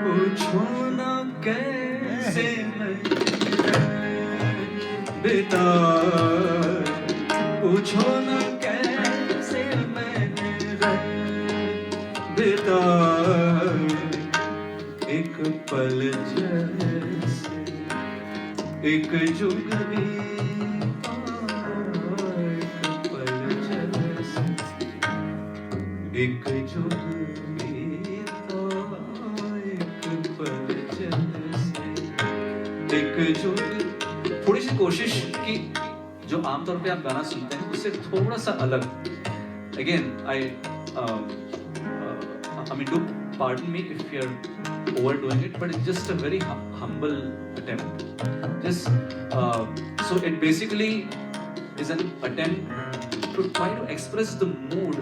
पूछो ना कैसे बिताई, पूछो ना कैसे मैंने बिताई, एक पल जैसे एक जुग बीता, एक पल जैसे एक जुग बीता, एक पल जैसे एक जुग। थोड़ी सी कोशिश की जो आमतौर पे आप गाना सुनते हैं उससे थोड़ा सा अलग। Again, I mean, do pardon me if you're overdoing it, but it's just a very humble attempt. Just so it basically is an attempt to try to express the mood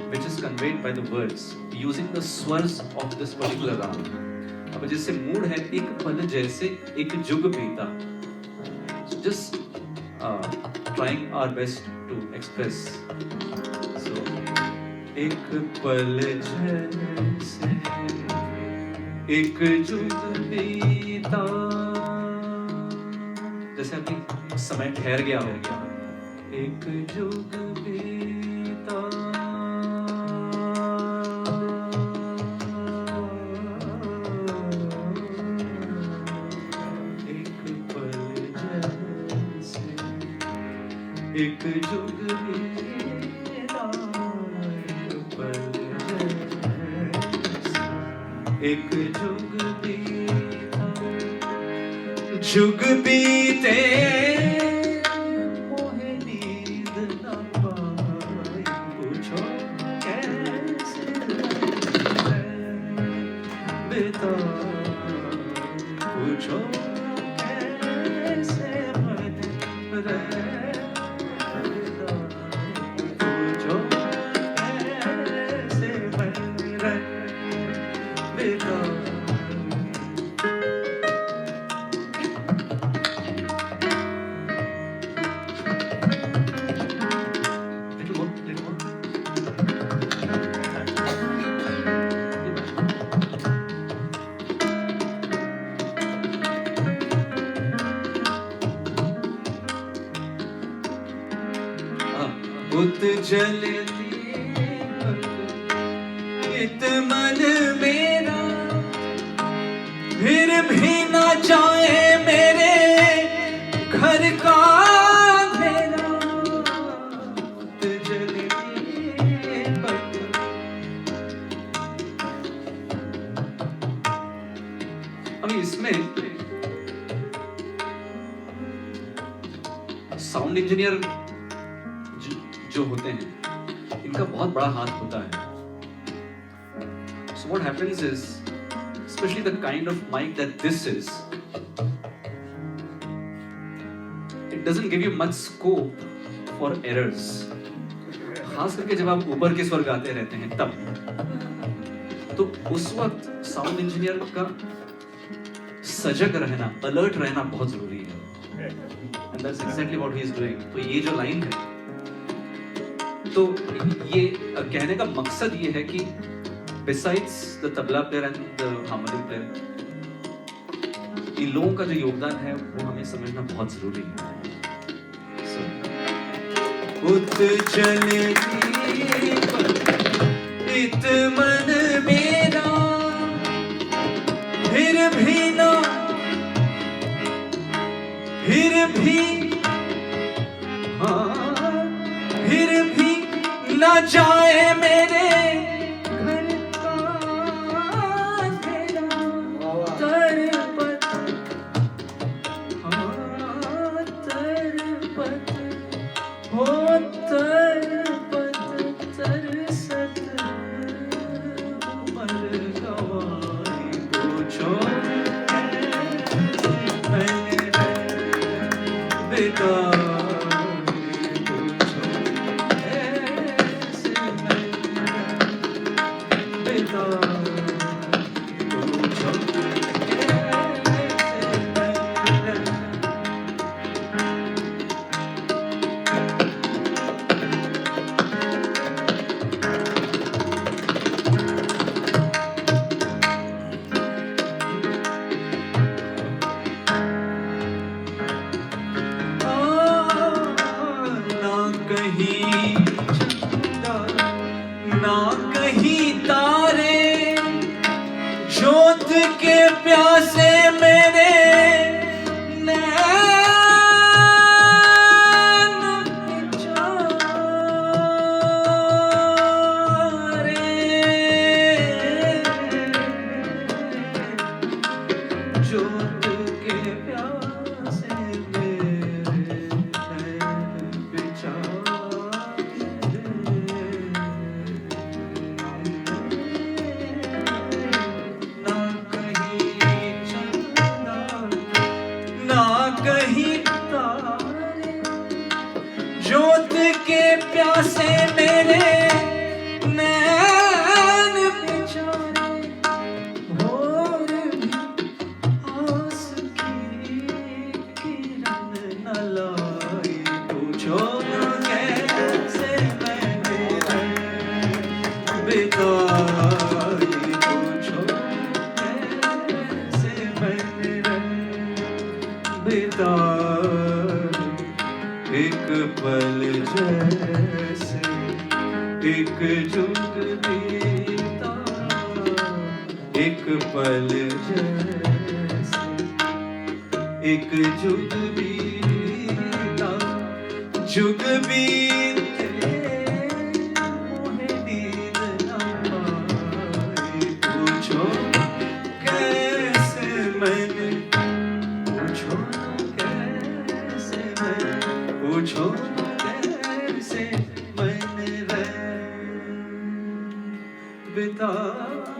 which is conveyed by the words using the swars of this particular rag. अब जैसे mood है एक पल जैसे एक जुग बीता, so just trying our best to express. So एक पल जैसे एक जुग बीता, जैसे अभी समय ठहर गया हो, एक जुग बीता, एक जुग बीता, एक पल जैसे एक जुग बीता, जुग बीते मोहे नींद न पाई, पूछो कैसे बिताई, पूछो कैसे मैंने उत जलती इत मन मेरा, फिर भी ना जाए मेरे घर का अंधेरा, उत जलती पट। अभी इसमें साउंड इंजीनियर जो होते हैं इनका बहुत बड़ा हाथ होता है। So what happens is, especially the kind of mic that this is, it doesn't give you much scope for errors. खास करके जब आप ऊपर के स्वर गाते रहते हैं तब, तो उस वक्त साउंड इंजीनियर का सजग रहना, अलर्ट रहना बहुत जरूरी है। And that's exactly what he is doing. तो ये जो लाइन है, तो ये कहने का मकसद ये है कि besides the tabla player and the harmonium player, इन लोगों का जो योगदान है वो हमें समझना बहुत जरूरी है। उत जलती इत मन मेरा, फिर भी ना, फिर भी हाँ, फिर भी न जाए मेरे घर का ना कहीं तारे जोत के प्यासे मेरे नैन बेचारे, जोत के प्यासे मेरे नैन बेचारे, ना कहीं तारे जोत के प्यासे मेरे नैन बेचारे, भोर भी आस की किरण न लाई, पूछो न कैसे मैंने बिताई, पूछो कैसे मैंने बिताई, एक पल जैसे एक जुग बीता, एक पल जैसे एक जुग बीता, जुग बीते मोहे नींद न आई, पूछो कैसे मैंने, पूछो कैसे मैंने, पूछो कैसे मैंने बिताई।